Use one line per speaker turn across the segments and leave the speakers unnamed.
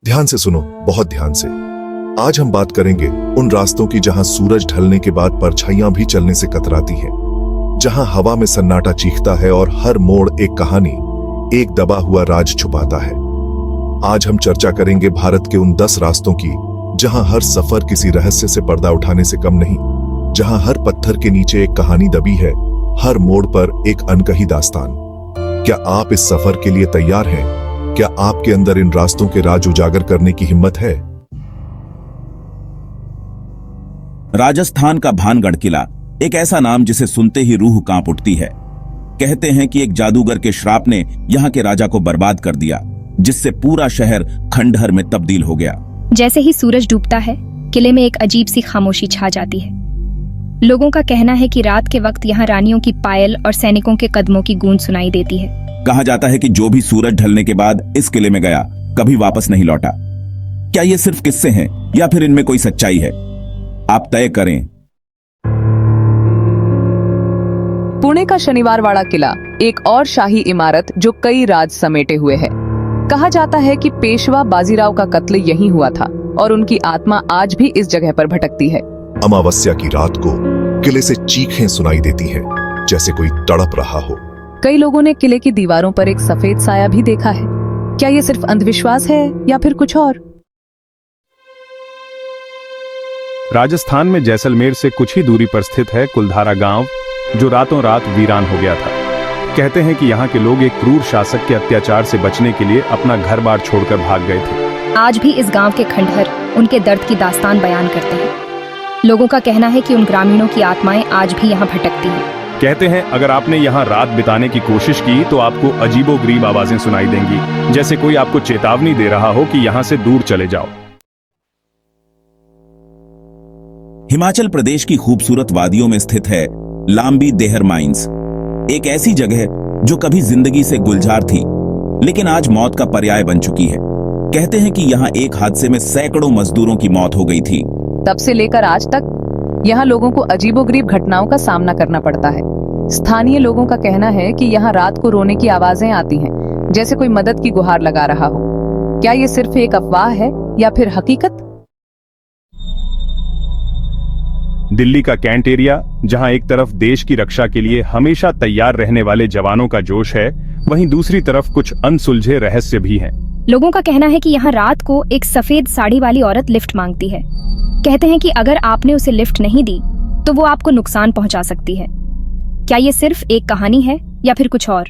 ध्यान से सुनो, बहुत ध्यान से। आज हम बात करेंगे उन रास्तों की जहां सूरज ढलने के बाद परछाइयां भी चलने से कतराती हैं, जहां हवा में सन्नाटा चीखता है और हर मोड़ एक कहानी, एक दबा हुआ राज छुपाता है। आज हम चर्चा करेंगे भारत के उन 10 रास्तों की जहां हर सफर किसी रहस्य से पर्दा उठाने से कम नहीं, जहां हर पत्थर के नीचे एक कहानी दबी है, हर मोड़ पर एक अनकही दास्तान। क्या आप इस सफर के लिए तैयार हैं? क्या आपके अंदर इन रास्तों के राज उजागर करने की हिम्मत है?
राजस्थान का भानगढ़ किला एक ऐसा नाम जिसे सुनते ही रूह कांप उठती है। कहते हैं कि एक जादूगर के श्राप ने यहाँ के राजा को बर्बाद कर दिया, जिससे पूरा शहर खंडहर में तब्दील हो गया।
जैसे ही सूरज डूबता है, किले में एक अजीब सी खामोशी छा जाती है। लोगों का कहना है कि रात के वक्त यहाँ रानियों की पायल और सैनिकों के कदमों की गूंज सुनाई देती है।
कहा जाता है कि जो भी सूरज ढलने के बाद इस किले में गया, कभी वापस नहीं लौटा। क्या ये सिर्फ किस्से हैं या फिर इनमें कोई सच्चाई है? आप तय करें।
पुणे का शनिवार वाड़ा किला एक और शाही इमारत जो कई राज समेटे हुए है। कहा जाता है कि पेशवा बाजीराव का कत्ल यहीं हुआ था और उनकी आत्मा आज भी इस जगह पर भटकती है।
अमावस्या की रात को किले से चीखें सुनाई देती हैं, जैसे कोई तड़प रहा हो।
कई लोगों ने किले की दीवारों पर एक सफेद साया भी देखा है। क्या ये सिर्फ अंधविश्वास है या फिर कुछ और?
राजस्थान में जैसलमेर से कुछ ही दूरी पर स्थित है कुलधारा गांव, जो रातों रात वीरान हो गया था। कहते हैं कि यहाँ के लोग एक क्रूर शासक के अत्याचार से बचने के लिए अपना घर बार छोड़कर भाग गए थे।
आज भी इस गांव के खंडहर उनके दर्द की दास्तान बयान करते हैं। लोगों का कहना है कि उन ग्रामीणों की आत्माएं आज भी यहाँ भटकती हैं।
कहते हैं अगर आपने यहाँ रात बिताने की कोशिश की तो आपको अजीबोगरीब आवाजें सुनाई देंगी, जैसे कोई आपको चेतावनी दे रहा हो कि यहाँ से दूर चले जाओ।
हिमाचल प्रदेश की खूबसूरत वादियों में स्थित है लांबी देहर माइंस, एक ऐसी जगह जो कभी जिंदगी से गुलजार थी, लेकिन आज मौत का पर्याय बन चुकी है। कहते हैं कि यहाँ एक हादसे में सैकड़ों मजदूरों की मौत हो गई थी।
तब से लेकर आज तक यहाँ लोगों को अजीबोगरीब घटनाओं का सामना करना पड़ता है। स्थानीय लोगों का कहना है कि यहाँ रात को रोने की आवाजें आती हैं, जैसे कोई मदद की गुहार लगा रहा हो। क्या ये सिर्फ एक अफवाह है या फिर हकीकत?
दिल्ली का कैंट एरिया, जहां एक तरफ देश की रक्षा के लिए हमेशा तैयार रहने वाले जवानों का जोश है, वहीं दूसरी तरफ कुछ अनसुलझे रहस्य भी हैं।
लोगों का कहना है कि यहाँ रात को एक सफेद साड़ी वाली औरत लिफ्ट मांगती है। कहते हैं कि अगर आपने उसे लिफ्ट नहीं दी तो वो आपको नुकसान पहुंचा सकती है। क्या ये सिर्फ एक कहानी है या फिर कुछ और?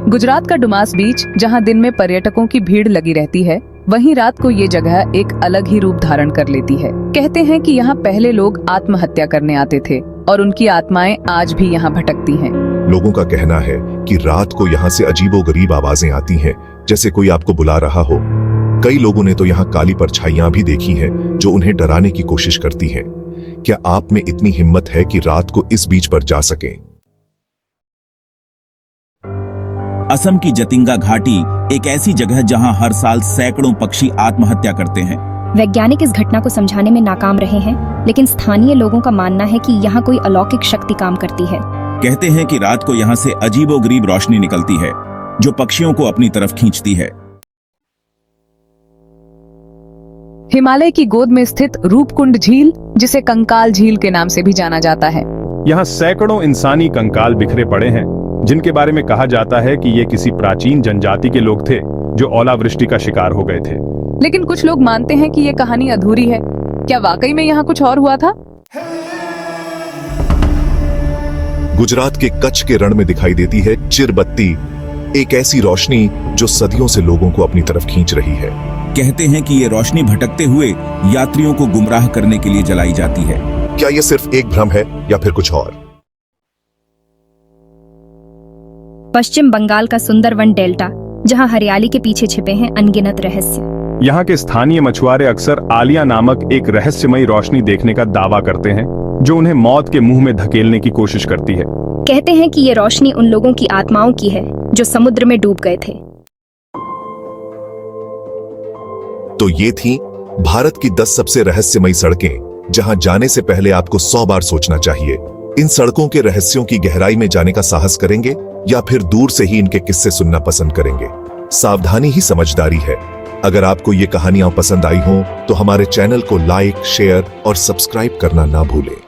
गुजरात का डुमास बीच, जहां दिन में पर्यटकों की भीड़ लगी रहती है, वहीं रात को ये जगह एक अलग ही रूप धारण कर लेती है। कहते हैं कि यहाँ पहले लोग आत्महत्या करने आते थे और उनकी आत्माएं आज भी यहाँ भटकती हैं।
लोगों का कहना है कि रात को यहाँ से अजीबोगरीब आवाजें आती हैं, जैसे कोई आपको बुला रहा हो। कई लोगों ने तो यहाँ काली परछाइयां भी देखी हैं, जो उन्हें डराने की कोशिश करती हैं। क्या आप में इतनी हिम्मत है कि रात को इस बीच पर जा सकें?
असम की जतिंगा घाटी एक ऐसी जगह जहां हर साल सैकड़ों पक्षी आत्महत्या करते हैं।
वैज्ञानिक इस घटना को समझाने में नाकाम रहे हैं, लेकिन स्थानीय लोगों का मानना है कि यहाँ कोई अलौकिक शक्ति काम करती है।
कहते हैं कि रात को यहाँ से अजीबोगरीब रोशनी निकलती है, जो पक्षियों को अपनी तरफ खींचती है।
हिमालय की गोद में स्थित रूपकुंड झील, जिसे कंकाल झील के नाम से भी जाना जाता है।
यहाँ सैकड़ों इंसानी कंकाल बिखरे पड़े हैं, जिनके बारे में कहा जाता है कि ये किसी प्राचीन जनजाति के लोग थे जो ओलावृष्टि का शिकार हो गए थे।
लेकिन कुछ लोग मानते हैं कि ये कहानी अधूरी है। क्या वाकई में यहाँ कुछ और हुआ था?
गुजरात के कच्छ के रण में दिखाई देती है चिरबत्ती, एक ऐसी रोशनी जो सदियों से लोगों को अपनी तरफ खींच रही है।
कहते हैं कि ये रोशनी भटकते हुए यात्रियों को गुमराह करने के लिए जलाई जाती है।
क्या ये सिर्फ एक भ्रम है या फिर कुछ और?
पश्चिम बंगाल का सुंदरवन डेल्टा, जहां हरियाली के पीछे छिपे हैं अनगिनत रहस्य।
यहाँ के स्थानीय मछुआरे अक्सर आलिया नामक एक रहस्यमयी रोशनी देखने का दावा करते हैं, जो उन्हें मौत के मुंह में धकेलने की कोशिश करती है।
कहते हैं कि ये रोशनी उन लोगों की आत्माओं की है जो समुद्र में डूब गए थे।
तो ये थी भारत की 10 सबसे रहस्यमयी सड़कें, जहां जाने से पहले आपको 100 बार सोचना चाहिए। इन सड़कों के रहस्यों की गहराई में जाने का साहस करेंगे या फिर दूर से ही इनके किस्से सुनना पसंद करेंगे? सावधानी ही समझदारी है। अगर आपको ये कहानियां पसंद आई हों तो हमारे चैनल को लाइक, शेयर और सब्सक्राइब करना ना भूलें।